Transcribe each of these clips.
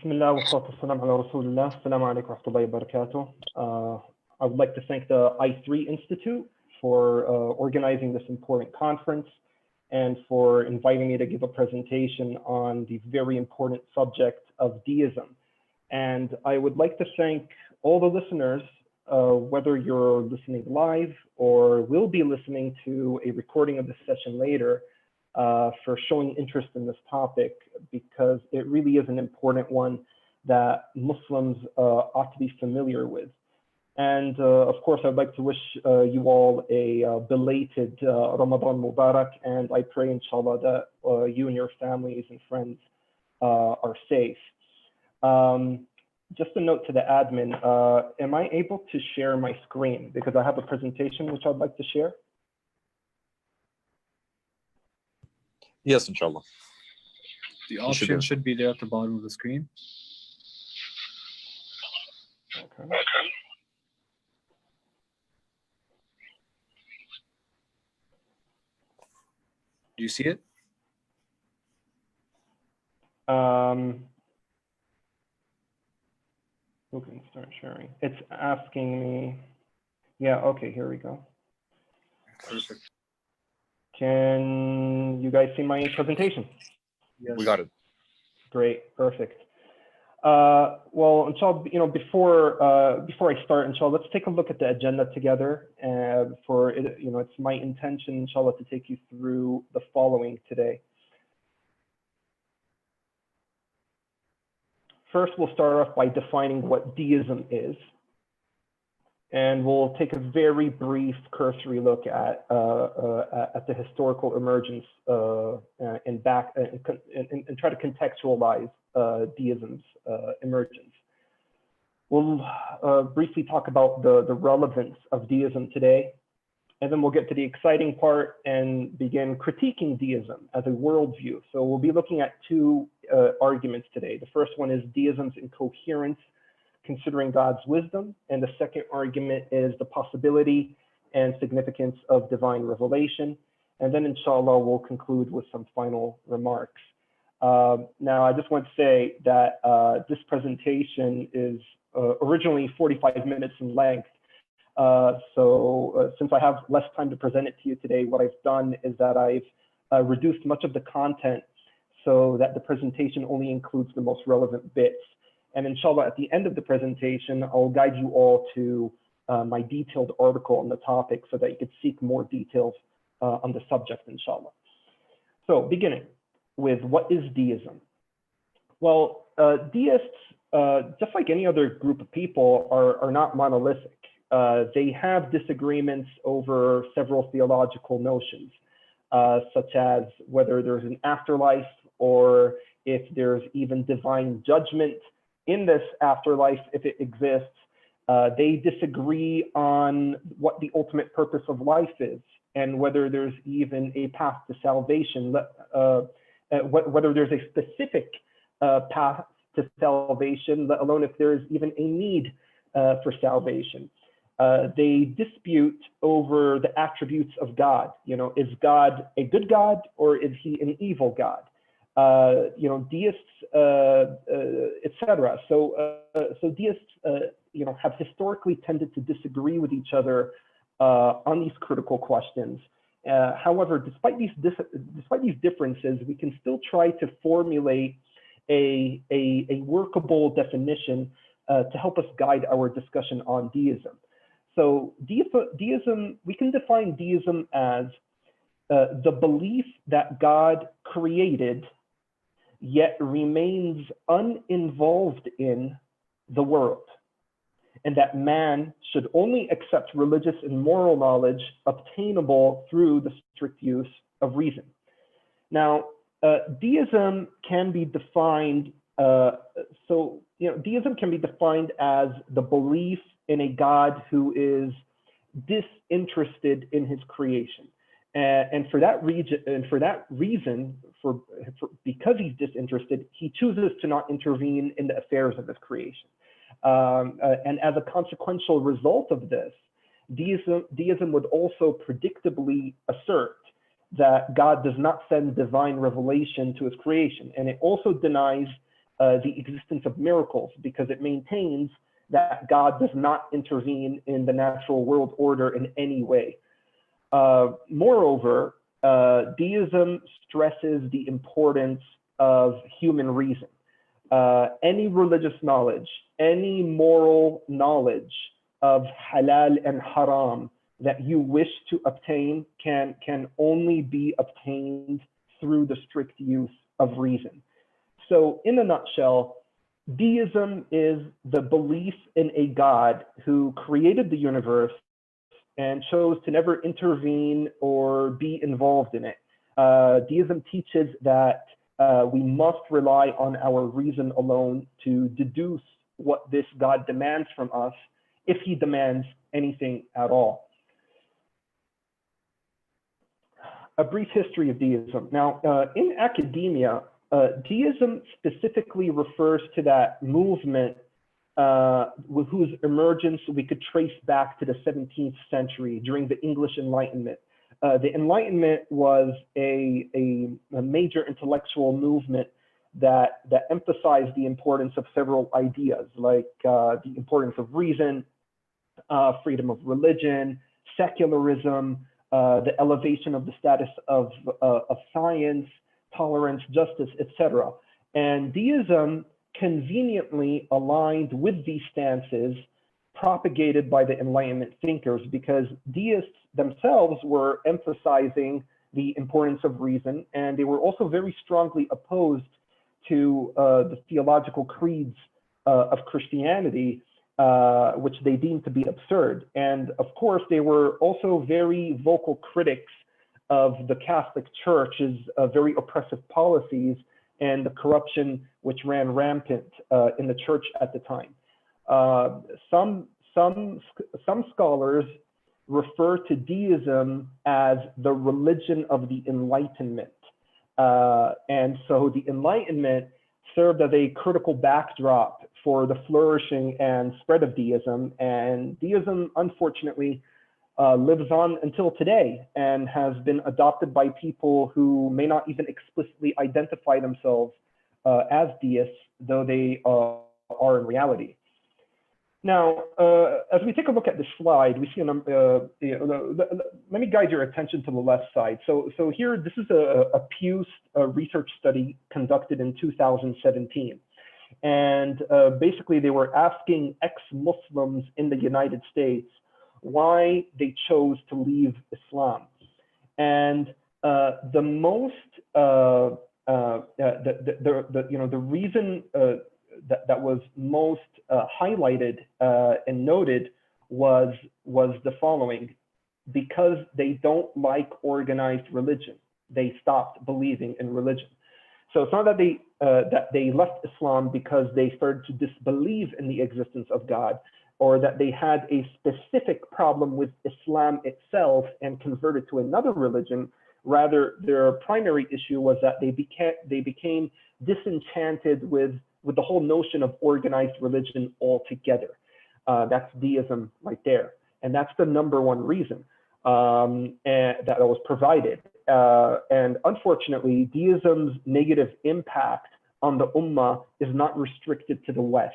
بسم الله والصلاة والسلام على رسول الله. السلام عليكم ورحمة الله وبركاته. I would like to thank the I3 Institute for organizing this important conference and for inviting me to give a presentation on the very important subject of deism. And I would like to thank all the listeners, whether you're listening live or will be listening to a recording of this session later, for showing interest in this topic, because it really is an important one that Muslims ought to be familiar with. And of course, I'd like to wish you all a belated Ramadan Mubarak, and I pray, inshallah, that you and your families and friends are safe. Just a note to the admin, am I able to share my screen? Because I have a presentation which I'd like to share. Yes, inshallah. The option should be there at the bottom of the screen. Okay. Do you see it? Who can start sharing? It's asking me. Yeah, okay, here we go. Perfect. Can you guys see my presentation? Yes. We got it. Great, perfect. Well, inshallah, before I start, inshallah, let's take a look at the agenda together. It's my intention, inshallah, to take you through the following today. First, we'll start off by defining what deism is. And we'll take a very brief cursory look at the historical emergence and try to contextualize deism's emergence. We'll briefly talk about the relevance of deism today, and then we'll get to the exciting part and begin critiquing deism as a worldview. So we'll be looking at two arguments today. The first one is deism's incoherence, considering God's wisdom, and the second argument is the possibility and significance of divine revelation. And then inshallah, we'll conclude with some final remarks. Now, I just want to say that this presentation is originally 45 minutes in length. So since I have less time to present it to you today, what I've done is that I've reduced much of the content so that the presentation only includes the most relevant bits. And inshallah, at the end of the presentation, I'll guide you all to my detailed article on the topic so that you could seek more details on the subject, inshallah. So beginning with, what is deism? Well, deists, just like any other group of people, are not monolithic. They have disagreements over several theological notions, such as whether there's an afterlife or if there's even divine judgment in this afterlife, if it exists. They disagree on what the ultimate purpose of life is and whether there's even a path to salvation, whether there's a specific path to salvation, let alone if there's even a need for salvation. They dispute over the attributes of God. Is God a good God or is he an evil God? Deists, etc. So deists, have historically tended to disagree with each other on these critical questions. However, despite these differences, we can still try to formulate a workable definition to help us guide our discussion on deism. So deism, we can define deism as the belief that God created yet remains uninvolved in the world, and that man should only accept religious and moral knowledge obtainable through the strict use of reason. Now, deism can be defined, deism can be defined as the belief in a God who is disinterested in his creation. And for that reason, because he's disinterested, he chooses to not intervene in the affairs of his creation. And as a consequential result of this, deism would also predictably assert that God does not send divine revelation to his creation. And it also denies the existence of miracles, because it maintains that God does not intervene in the natural world order in any way. Moreover, deism stresses the importance of human reason. Any religious knowledge, any moral knowledge of halal and haram that you wish to obtain can only be obtained through the strict use of reason. So in a nutshell, deism is the belief in a God who created the universe and chose to never intervene or be involved in it. Deism teaches that we must rely on our reason alone to deduce what this God demands from us, if he demands anything at all. A brief history of deism. Now, in academia, deism specifically refers to that movement whose emergence we could trace back to the 17th century during the English Enlightenment. The Enlightenment was a major intellectual movement that emphasized the importance of several ideas, like the importance of reason, freedom of religion, secularism, the elevation of the status of science, tolerance, justice, etc. And deism conveniently aligned with these stances propagated by the Enlightenment thinkers, because deists themselves were emphasizing the importance of reason, and they were also very strongly opposed to the theological creeds of Christianity, which they deemed to be absurd. And of course, they were also very vocal critics of the Catholic Church's very oppressive policies and the corruption which ran rampant in the church at the time. Some scholars refer to deism as the religion of the Enlightenment. And so the Enlightenment served as a critical backdrop for the flourishing and spread of deism. And deism, unfortunately, lives on until today and has been adopted by people who may not even explicitly identify themselves as deists, though they are in reality. Now, as we take a look at this slide, we see a number. Let me guide your attention to the left side. So here, this is a Pew research study conducted in 2017. And basically, they were asking ex-Muslims in the United States why they chose to leave Islam. And the reason that was most highlighted and noted was the following: because they don't like organized religion, they stopped believing in religion. So it's not that they left Islam because they started to disbelieve in the existence of God, or that they had a specific problem with Islam itself and converted to another religion. Rather, their primary issue was that they became disenchanted with the whole notion of organized religion altogether. That's deism right there. And that's the number one reason that was provided. And unfortunately, deism's negative impact on the Ummah is not restricted to the West.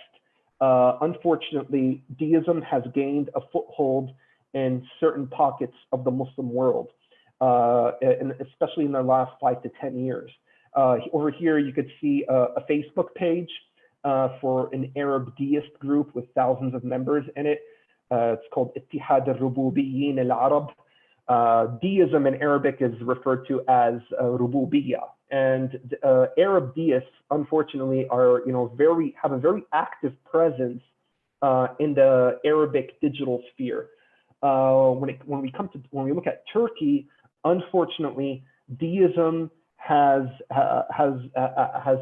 Unfortunately, deism has gained a foothold in certain pockets of the Muslim world, and especially in the last 5 to 10 years. Over here, you could see a Facebook page for an Arab deist group with thousands of members in it. It's called Ittihad al-Rububiyyin al-Arab. Deism in Arabic is referred to as Rububiyyah. And Arab deists, unfortunately, are have a very active presence in the Arabic digital sphere. When we look at Turkey, unfortunately, deism has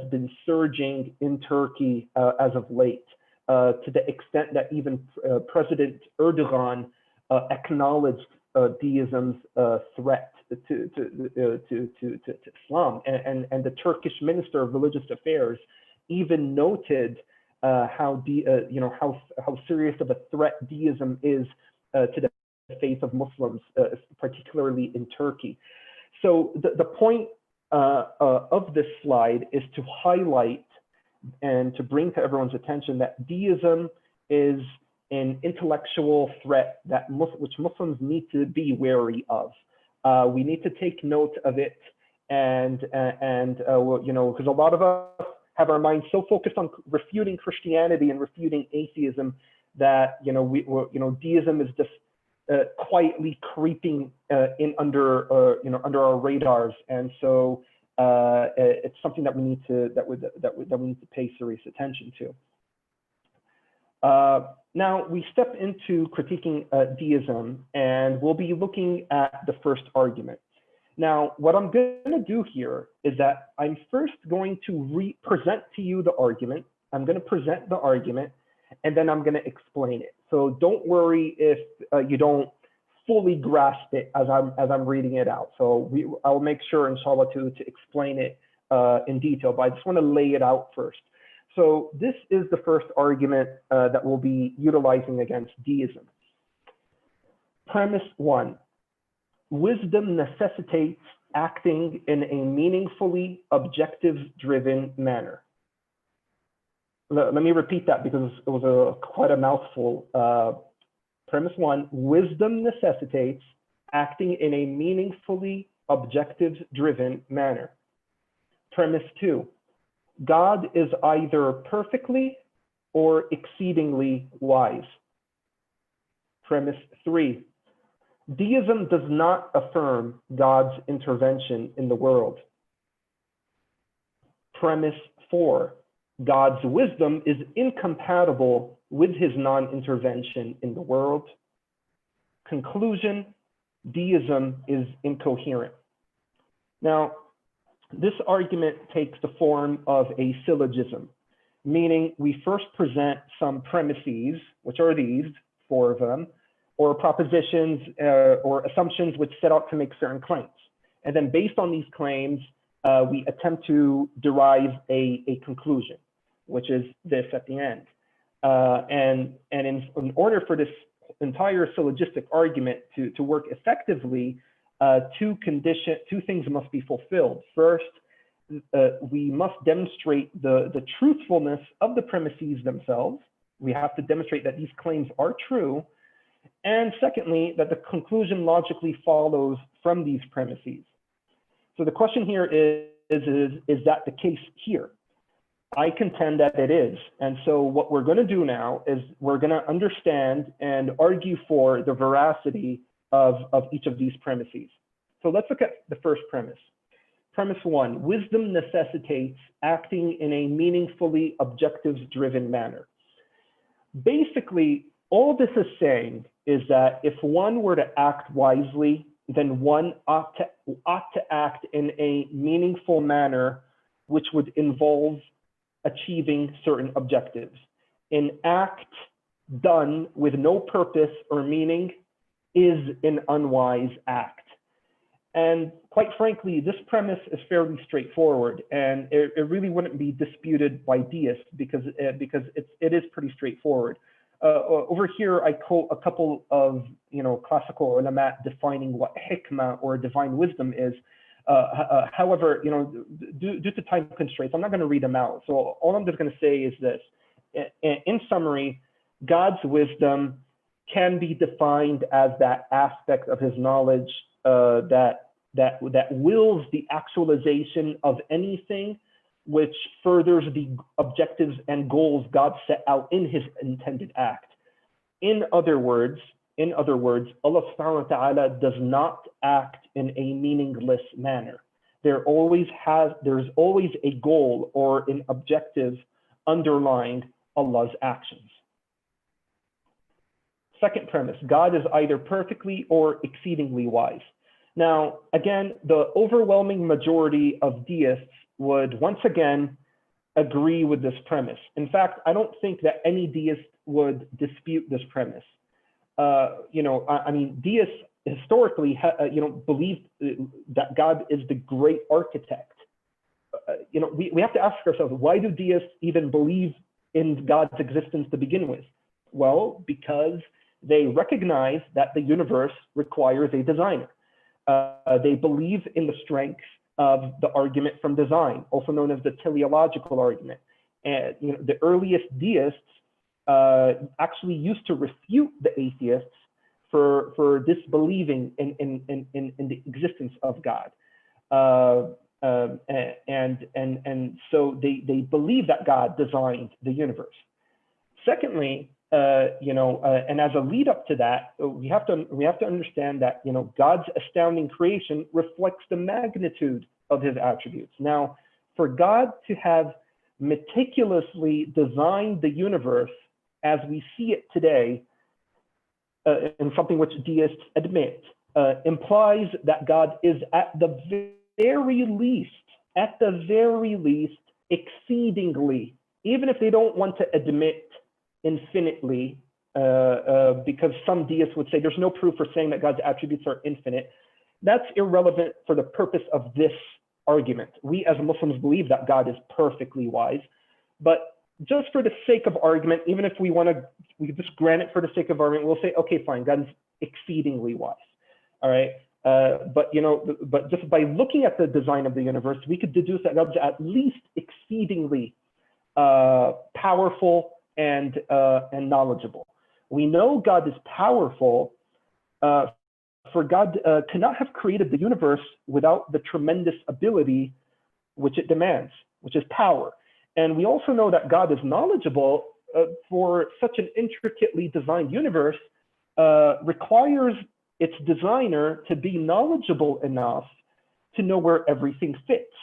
been surging in Turkey as of late, to the extent that even President Erdogan acknowledged deism's threat to Islam, and the Turkish Minister of Religious Affairs even noted how serious of a threat deism is to the faith of Muslims, particularly in Turkey. So the point of this slide is to highlight and to bring to everyone's attention that deism is an intellectual threat that which Muslims need to be wary of. We need to take note of it, and you know, because a lot of us have our minds so focused on refuting Christianity and refuting atheism that deism is just quietly creeping in under our radars, and so it's something that we need to pay serious attention to. Now we step into critiquing deism, and we'll be looking at the first argument. Now, what I'm going to do here is that I'm first going to present to you the argument. I'm going to present the argument, and then I'm going to explain it. So don't worry if you don't fully grasp it as I'm reading it out. So I'll make sure, inshallah, to explain it in detail, but I just want to lay it out first. So this is the first argument that we'll be utilizing against deism. Premise 1. Wisdom necessitates acting in a meaningfully objective-driven manner. Let me repeat that because it was quite a mouthful. Premise 1, wisdom necessitates acting in a meaningfully objective-driven manner. Premise 2, God is either perfectly or exceedingly wise. Premise 3, deism does not affirm God's intervention in the world. Premise 4, God's wisdom is incompatible with his non-intervention in the world. Conclusion, deism is incoherent. Now, this argument takes the form of a syllogism, meaning we first present some premises, which are these, 4 of them, or propositions or assumptions which set out to make certain claims. And then based on these claims, we attempt to derive a conclusion, which is this at the end. And in order for this entire syllogistic argument to work effectively, 2 things must be fulfilled. First, we must demonstrate the truthfulness of the premises themselves. We have to demonstrate that these claims are true. And secondly, that the conclusion logically follows from these premises. So the question here is that the case here? I contend that it is. And so what we're going to do now is we're going to understand and argue for the veracity of each of these premises. So let's look at the first premise. Premise 1, wisdom necessitates acting in a meaningfully objectives-driven manner. Basically, all this is saying is that if one were to act wisely, then one ought to act in a meaningful manner, which would involve achieving certain objectives. An act done with no purpose or meaning is an unwise act. And quite frankly, this premise is fairly straightforward, and it really wouldn't be disputed by deists because it is pretty straightforward. Over here, I quote a couple of classical ulama defining what hikmah or divine wisdom is. However, due to time constraints, I'm not going to read them out. So all I'm just going to say is this: in summary, God's wisdom can be defined as that aspect of His knowledge that wills the actualization of anything which furthers the objectives and goals God set out in His intended act. In other words, Allah subhanahu wa ta'ala does not act in a meaningless manner. There's always a goal or an objective underlying Allah's actions. Second premise, God is either perfectly or exceedingly wise. Now, again, the overwhelming majority of deists would once again agree with this premise. In fact, I don't think that any deist would dispute this premise. I mean, deists historically, believe that God is the great architect. We have to ask ourselves, why do deists even believe in God's existence to begin with? Well, because they recognize that the universe requires a designer. They believe in the strength of the argument from design, also known as the teleological argument. the earliest deists actually used to refute the atheists for disbelieving in the existence of God. And so they believe that God designed the universe. Secondly, and as a lead up to that, we have to understand that God's astounding creation reflects the magnitude of his attributes. Now, for God to have meticulously designed the universe as we see it today, and something which deists admit, implies that God is at the very least, exceedingly, even if they don't want to admit infinitely, because some deists would say there's no proof for saying that God's attributes are infinite. That's irrelevant for the purpose of this argument. We as Muslims believe that God is perfectly wise, but just for the sake of argument, even if we could just grant it for the sake of argument, we'll say, okay, fine, God is exceedingly wise. All right. But just by looking at the design of the universe, we could deduce that God's at least exceedingly powerful and knowledgeable. We know God is powerful, for God cannot have created the universe without the tremendous ability which it demands, which is power. And we also know that God is knowledgeable, for such an intricately designed universe requires its designer to be knowledgeable enough to know where everything fits.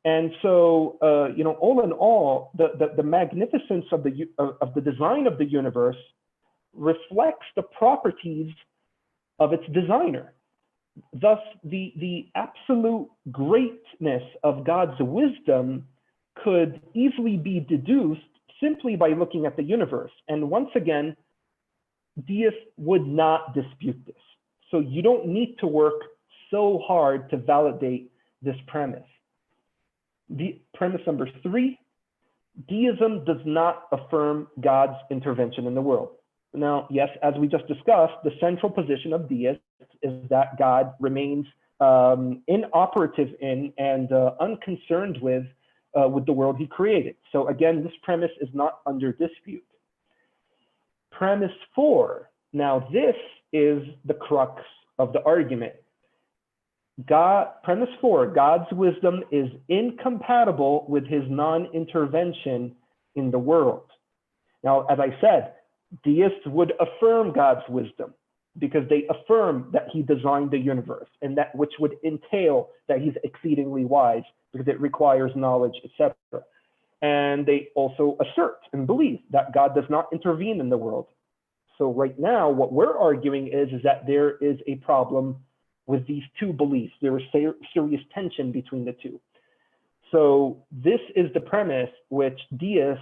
And so, all in all, the magnificence of the design of the universe reflects the properties of its designer. Thus, the absolute greatness of God's wisdom could easily be deduced simply by looking at the universe. And once again, deists would not dispute this. So you don't need to work so hard to validate this premise. Premise number 3, deism does not affirm God's intervention in the world. Now, yes, as we just discussed, the central position of deists is that God remains inoperative in and unconcerned with the world he created. So again, this premise is not under dispute. Premise 4, now this is the crux of the argument. Premise 4, God's wisdom is incompatible with his non-intervention in the world. Now, as I said, deists would affirm God's wisdom because they affirm that he designed the universe, and that which would entail that he's exceedingly wise because it requires knowledge, etc. And they also assert and believe that God does not intervene in the world. So right now, what we're arguing is that there is a problem with these two beliefs. There is serious tension between the two. So this is the premise which deists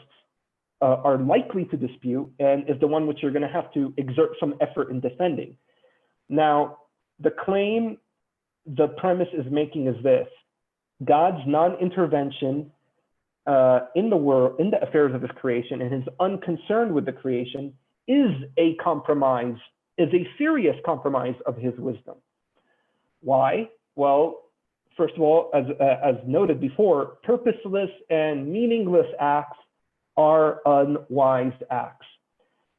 are likely to dispute, and is the one which you're going to have to exert some effort in defending. Now, the claim the premise is making is this: God's non-intervention in the world, in the affairs of his creation, and his unconcern with the creation is a compromise, is a serious compromise of his wisdom. Why? Well, first of all, as noted before, purposeless and meaningless acts are unwise acts.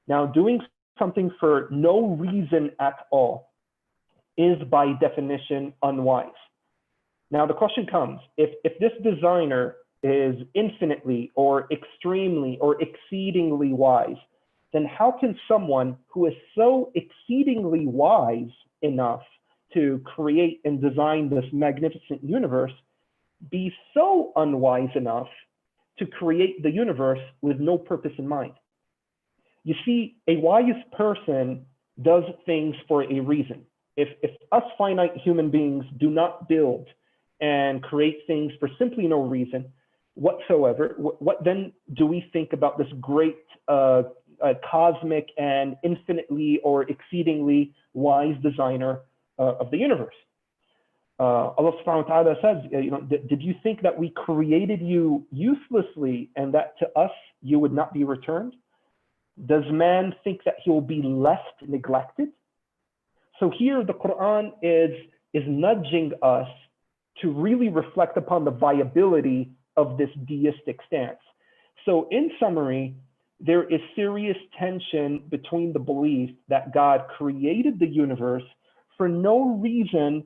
Now, doing something for no reason at all is by definition unwise. Now, the question comes, if this designer is infinitely or extremely or exceedingly wise, then how can someone who is so exceedingly wise enough to create and design this magnificent universe be so unwise enough to create the universe with no purpose in mind? You see, a wise person does things for a reason. If us finite human beings do not build and create things for simply no reason whatsoever, what then do we think about this great cosmic and infinitely or exceedingly wise designer of the universe? Allah subhanahu wa ta'ala says, did you think that we created you uselessly and that to us you would not be returned? Does man think that he will be left neglected? So here the Quran is nudging us to really reflect upon the viability of this deistic stance. So in summary, there is serious tension between the belief that God created the universe for no reason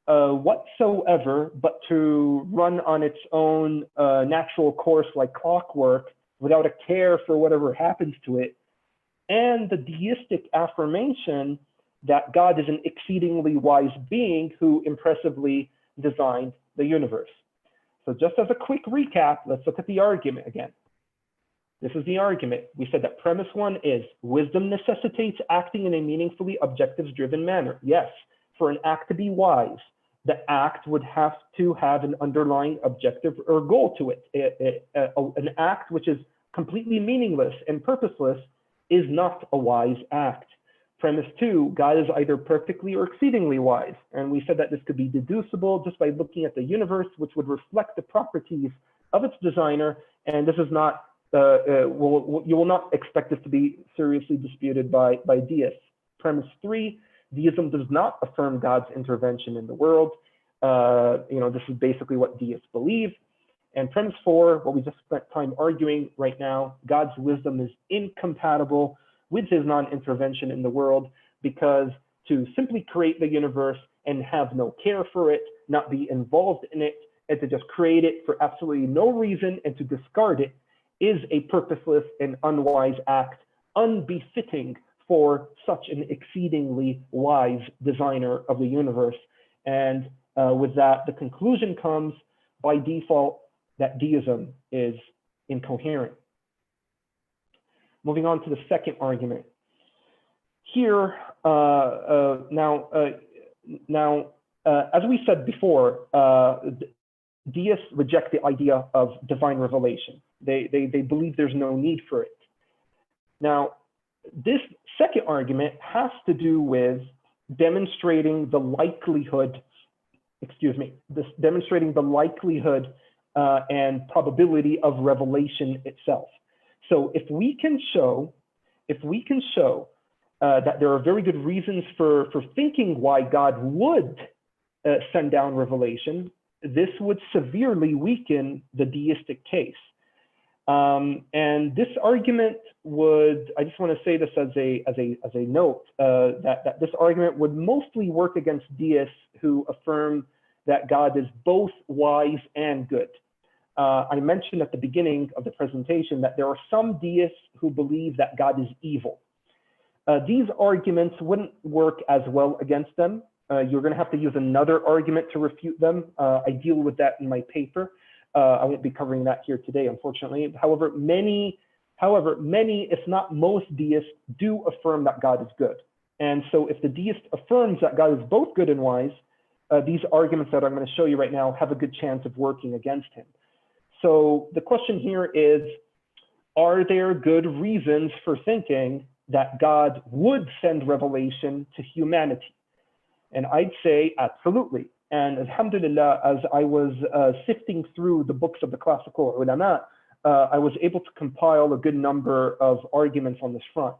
whatsoever, but to run on its own natural course like clockwork without a care for whatever happens to it, and the deistic affirmation that God is an exceedingly wise being who impressively designed the universe. So just as a quick recap, let's look at the argument again. This is the argument. We said that premise one is wisdom necessitates acting in a meaningfully objectives-driven manner. Yes, for an act to be wise, the act would have to have an underlying objective or goal to it. An act which is completely meaningless and purposeless is not a wise act. Premise two, God is either perfectly or exceedingly wise. And we said that this could be deducible just by looking at the universe, which would reflect the properties of its designer. And this is not, you will not expect this to be seriously disputed by deists. Premise three, deism does not affirm God's intervention in the world. This is basically what deists believe. And premise four, what we just spent time arguing right now, God's wisdom is incompatible with his non-intervention in the world, because to simply create the universe and have no care for it, not be involved in it, and to just create it for absolutely no reason and to discard it is a purposeless and unwise act, unbefitting for such an exceedingly wise designer of the universe. And with that, the conclusion comes by default that deism is incoherent. Moving on to the second argument. Here, as we said before, deists reject the idea of divine revelation. They believe there's no need for it. Now, this second argument has to do with demonstrating the likelihood, demonstrating the likelihood and probability of revelation itself. So if we can show that there are very good reasons for thinking why God would send down revelation, this would severely weaken the deistic case. And this argument would, I just want to say this as a note, that this argument would mostly work against deists who affirm that God is both wise and good. I mentioned at the beginning of the presentation that there are some deists who believe that God is evil. These arguments wouldn't work as well against them. You're going to have to use another argument to refute them. I deal with that in my paper. I won't be covering that here today, unfortunately. However, many, if not most deists do affirm that God is good. And so if the deist affirms that God is both good and wise, these arguments that I'm going to show you right now have a good chance of working against him. So the question here is, are there good reasons for thinking that God would send revelation to humanity? And I'd say absolutely. And alhamdulillah, as I was sifting through the books of the classical ulama, I was able to compile a good number of arguments on this front.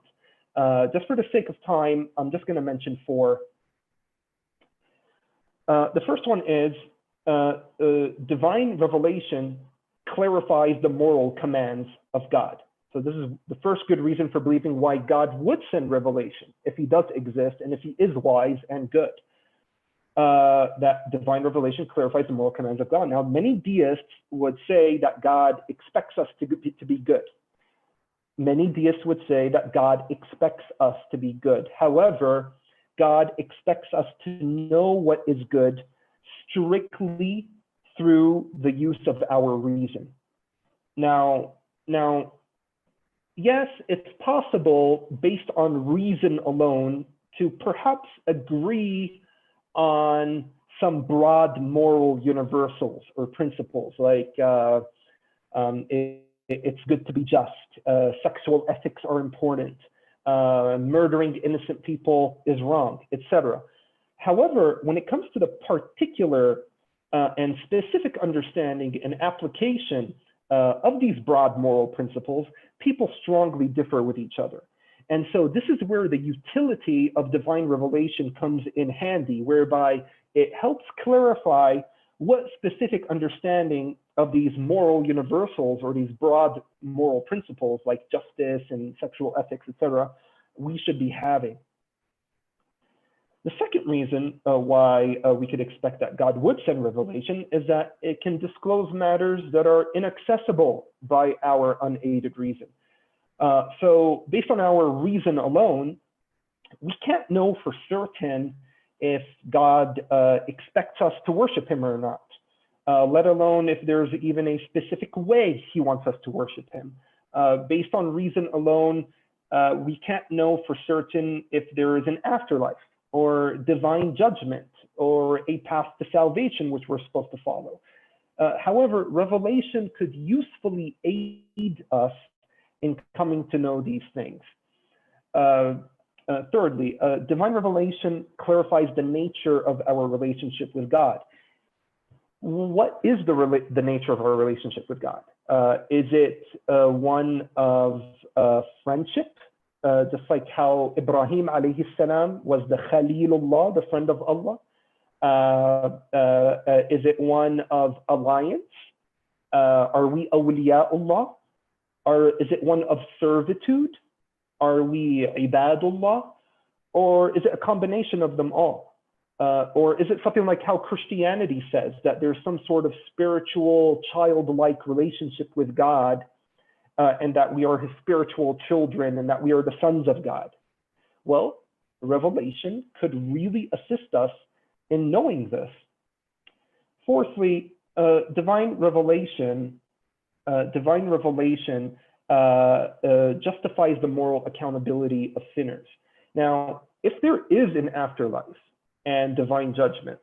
Just for the sake of time, I'm just going to mention four. The first one is divine revelation clarifies the moral commands of God. So this is the first good reason for believing why God would send revelation, if he does exist and if he is wise and good. That divine revelation clarifies the moral commands of God. Now, many deists would say that God expects us to be good. Many deists would say that God expects us to be good. However, God expects us to know what is good strictly through the use of our reason. Now, yes, it's possible based on reason alone to perhaps agree on some broad moral universals or principles, like it's good to be just, sexual ethics are important, murdering innocent people is wrong, etc. However, when it comes to the particular and specific understanding and application of these broad moral principles, people strongly differ with each other. And so this is where the utility of divine revelation comes in handy, whereby it helps clarify what specific understanding of these moral universals or these broad moral principles like justice and sexual ethics, etc., we should be having. The second reason why we could expect that God would send revelation is that it can disclose matters that are inaccessible by our unaided reason. So based on our reason alone, we can't know for certain if God expects us to worship him or not, let alone if there's even a specific way he wants us to worship him. Based on reason alone, we can't know for certain if there is an afterlife or divine judgment or a path to salvation which we're supposed to follow. However, revelation could usefully aid us in coming to know these things. Thirdly, divine revelation clarifies the nature of our relationship with God. What is the nature of our relationship with God? Is it one of friendship? Just like how Ibrahim alayhi salam was the Khalilullah, the friend of Allah. Is it one of alliance? Are we awliyaullah? Or is it one of servitude? Are we ibadullah? Or is it a combination of them all? Or is it something like how Christianity says that there's some sort of spiritual, childlike relationship with God, and that we are his spiritual children and that we are the sons of God? Well, revelation could really assist us in knowing this. Fourthly, divine revelation justifies the moral accountability of sinners. Now, if there is an afterlife and divine judgment,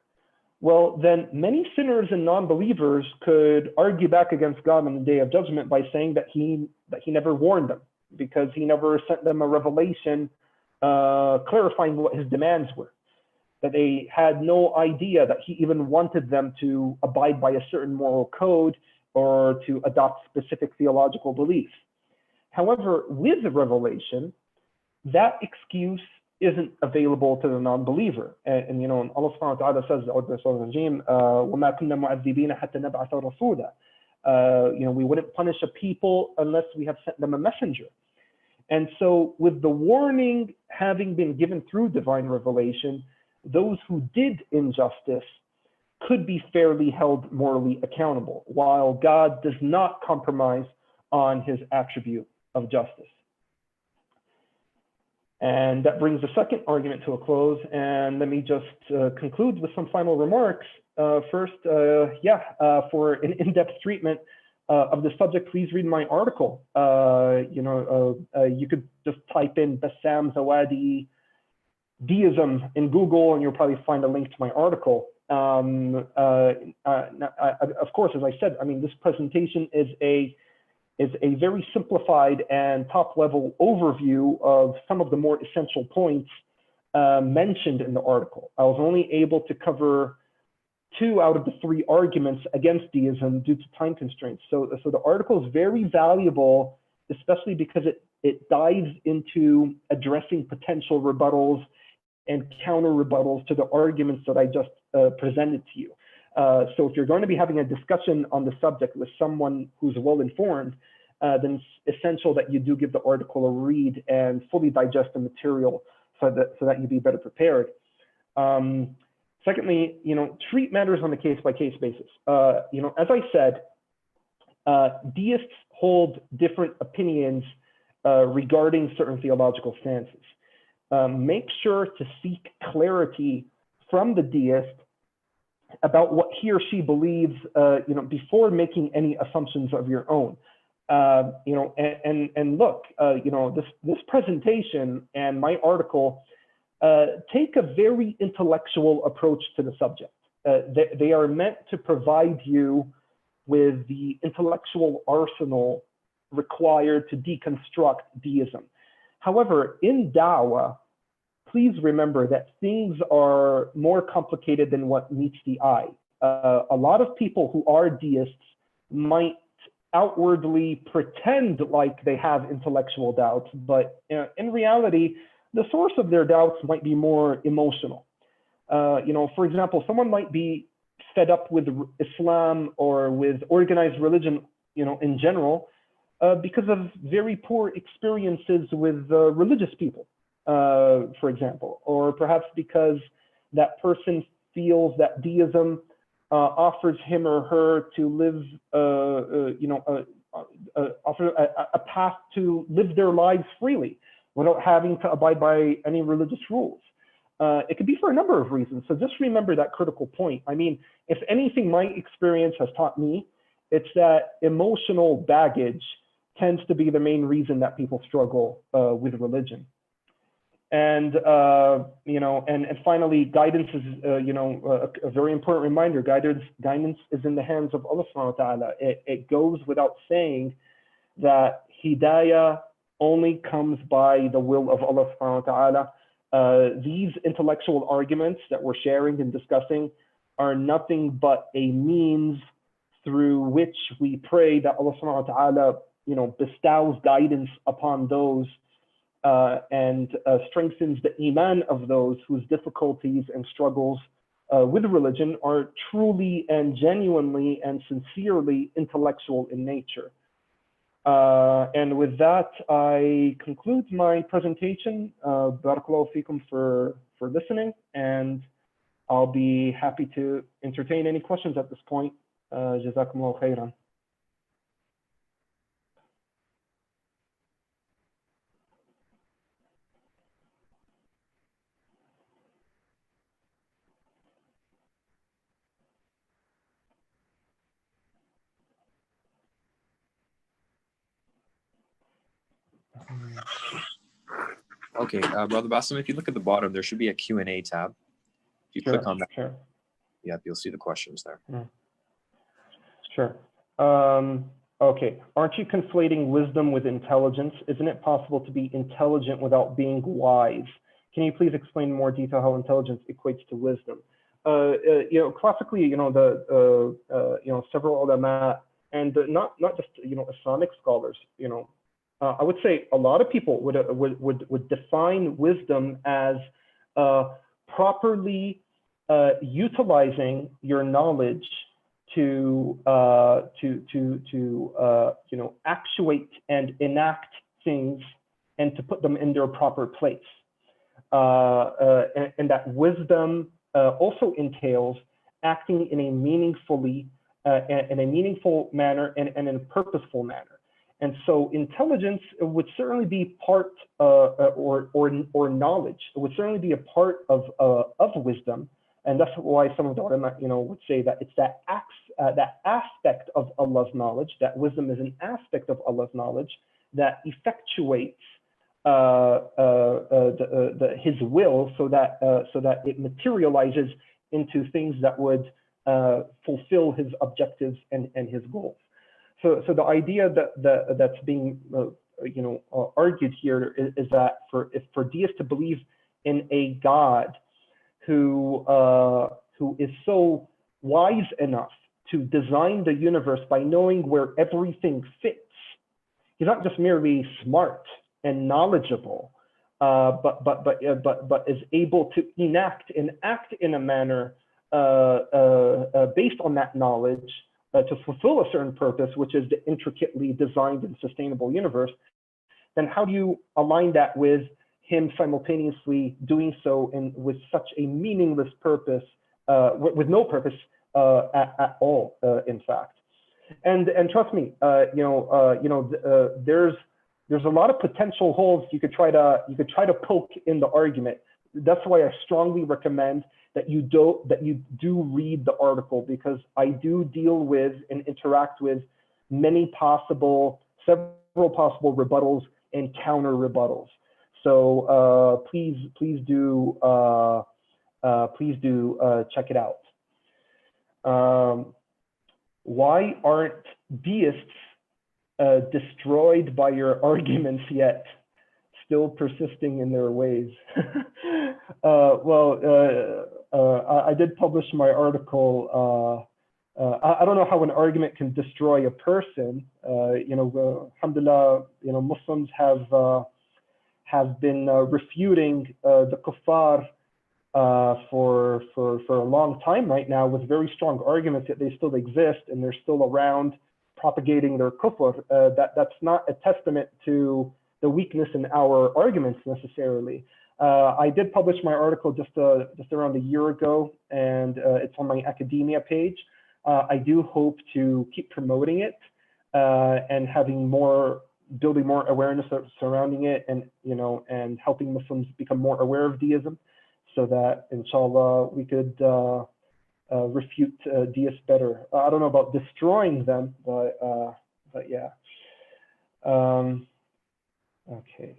well, then many sinners and non-believers could argue back against God on the day of judgment by saying that he never warned them because he never sent them a revelation clarifying what his demands were, that they had no idea that he even wanted them to abide by a certain moral code or to adopt specific theological beliefs. However, with the revelation, that excuse isn't available to the non-believer. And you know, Allah subhanahu wa ta'ala says, وَمَا كُنَّا مُعَذِّبِينَ حَتَّى نَبْعَثَ رَسُولًا. You know, we wouldn't punish a people unless we have sent them a messenger. And so with the warning having been given through divine revelation, those who did injustice could be fairly held morally accountable, while God does not compromise on his attribute of justice. And that brings the second argument to a close. And let me just conclude with some final remarks. First, for an in-depth treatment of the subject, please read my article. You could just type in Bassam, Zawadi, Deism in Google, and you'll probably find a link to my article. Of course, as I said, I mean, this presentation is a very simplified and top-level overview of some of the more essential points mentioned in the article. I was only able to cover 2 out of the 3 arguments against deism due to time constraints. So the article is very valuable, especially because it dives into addressing potential rebuttals and counter rebuttals to the arguments that I just presented to you. So if you're going to be having a discussion on the subject with someone who's well informed, then it's essential that you do give the article a read and fully digest the material so that you be better prepared. Secondly, treat matters on a case-by-case basis. As I said, deists hold different opinions regarding certain theological stances. Make sure to seek clarity from the deist about what he or she believes, before making any assumptions of your own. And look, this presentation and my article take a very intellectual approach to the subject. They are meant to provide you with the intellectual arsenal required to deconstruct deism. However, in da'wah, please remember that things are more complicated than what meets the eye. A lot of people who are deists might outwardly pretend like they have intellectual doubts, but in reality, the source of their doubts might be more emotional. For example, someone might be fed up with Islam or with organized religion, in general, because of very poor experiences with religious people, for example, or perhaps because that person feels that deism offers him or her to live, offer a path to live their lives freely without having to abide by any religious rules. It could be for a number of reasons. So just remember that critical point. I mean, if anything my experience has taught me, it's that emotional baggage tends to be the main reason that people struggle with religion. And and finally, guidance is a very important reminder. Guidance is in the hands of Allah subhanahu wa ta'ala. It goes without saying that hidayah only comes by the will of Allah subhanahu wa ta'ala. These intellectual arguments that we're sharing and discussing are nothing but a means through which we pray that Allah subhanahu wa ta'ala bestows guidance upon those and strengthens the iman of those whose difficulties and struggles with religion are truly and genuinely and sincerely intellectual in nature. And with that, I conclude my presentation. Barakallahu feekum for listening, and I'll be happy to entertain any questions at this point. Jazakumullahu khairan. Okay, Brother Bassam, if you look at the bottom, there should be a Q&A tab. If you click on that, sure. Yep, you'll see the questions there. Sure. Okay, aren't you conflating wisdom with intelligence? Isn't it possible to be intelligent without being wise? Can you please explain in more detail how intelligence equates to wisdom? Classically, several ulama, and not just Islamic scholars, I would say a lot of people would define wisdom as properly utilizing your knowledge to actuate and enact things and to put them in their proper place. And that wisdom also entails acting in a meaningful manner and in a purposeful manner. And so intelligence would certainly be part or knowledge. It would certainly be a part of wisdom. And that's why some of the ulama, would say that it's that aspect of Allah's knowledge, that wisdom is an aspect of Allah's knowledge that effectuates His will, so that it materializes into things that would fulfill His objectives and His goals. So the idea that's being argued here is that for deists to believe in a God who is so wise enough to design the universe by knowing where everything fits. He's not just merely smart and knowledgeable, but is able to enact and act in a manner based on that knowledge to fulfill a certain purpose, which is the intricately designed and sustainable universe. Then how do you align that with Him simultaneously doing so with such a meaningless purpose, with no purpose at all, in fact? And trust me, there's a lot of potential holes you could try to poke in the argument. That's why I strongly recommend that you do read the article, because I do deal with and interact with several possible rebuttals and counter rebuttals. So please do check it out. Why aren't deists destroyed by your arguments yet, still persisting in their ways? I did publish my article. I don't know how an argument can destroy a person. Alhamdulillah, Muslims have been refuting the kuffar for a long time right now with very strong arguments that they still exist and they're still around propagating their kufr. That's not a testament to the weakness in our arguments necessarily. I did publish my article just around a year ago, and it's on my academia page. I do hope to keep promoting it and building more awareness surrounding it, and and helping Muslims become more aware of deism, so that inshallah we could refute deists better. I don't know about destroying them, but yeah. Okay.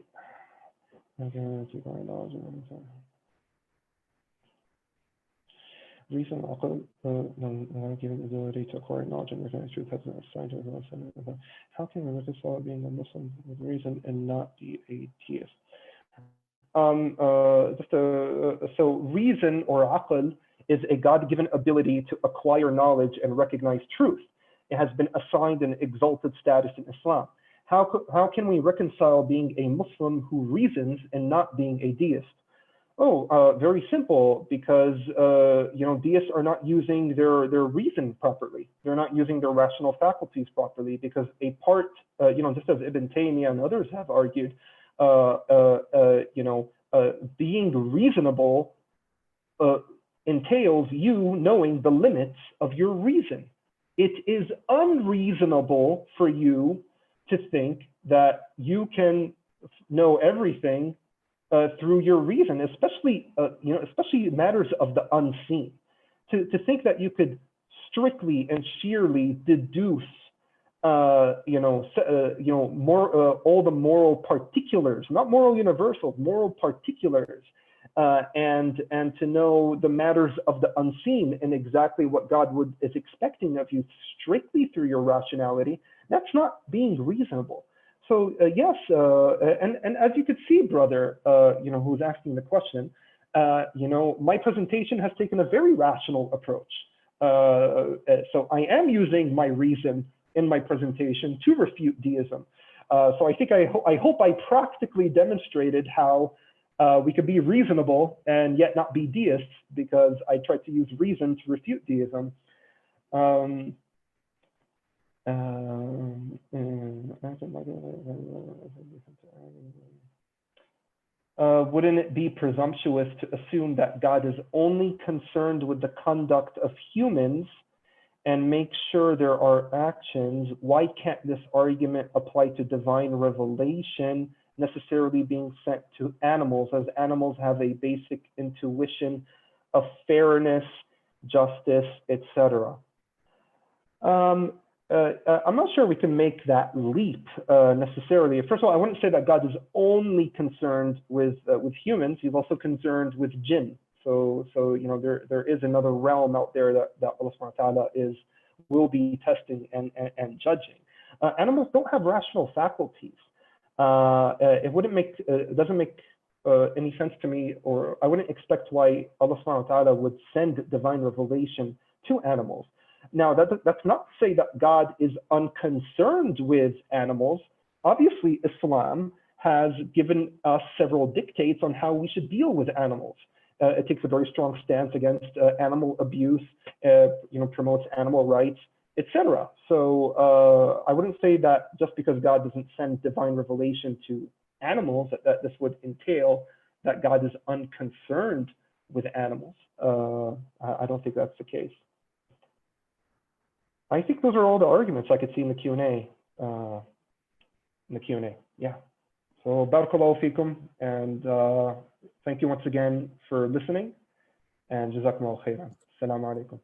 Reason given the ability to acquire knowledge and recognize truth has been assigned to everyone. How can we reconcile being a Muslim with reason and not be a deist? So reason or aql is a God-given ability to acquire knowledge and recognize truth. It has been assigned an exalted status in Islam. How can we reconcile being a Muslim who reasons and not being a deist? Very simple, because deists are not using their reason properly. They're not using their rational faculties properly, because a part, just as Ibn Taymiyyah and others have argued, being reasonable entails you knowing the limits of your reason. It is unreasonable for you to think that you can know everything through your reason, especially matters of the unseen. To think that you could strictly and sheerly deduce, all the moral particulars, not moral universals, moral particulars, and to know the matters of the unseen and exactly what God is expecting of you strictly through your rationality. That's not being reasonable. So yes, and as you could see, brother, who's asking the question, my presentation has taken a very rational approach. So I am using my reason in my presentation to refute deism. So I think I hope I practically demonstrated how we could be reasonable and yet not be deists, because I tried to use reason to refute deism. Wouldn't it be presumptuous to assume that God is only concerned with the conduct of humans and make sure there are actions? Why can't this argument apply to divine revelation necessarily being sent to animals, as animals have a basic intuition of fairness, justice, etc.? I'm not sure we can make that leap necessarily. First of all, I wouldn't say that God is only concerned with humans. He's also concerned with jinn. So there is another realm out there that Allah subhanahu wa ta'ala will be testing and judging. Animals don't have rational faculties. It doesn't make any sense to me, or I wouldn't expect why Allah subhanahu wa ta'ala would send divine revelation to animals. Now, that's not to say that God is unconcerned with animals. Obviously, Islam has given us several dictates on how we should deal with animals. It takes a very strong stance against animal abuse, promotes animal rights, etc. So I wouldn't say that just because God doesn't send divine revelation to animals, that this would entail that God is unconcerned with animals. I don't think that's the case. I think those are all the arguments I could see in the Q&A. Yeah. So barakallahu feekum, and thank you once again for listening, and jazakumullah khairan. Assalamu alaikum.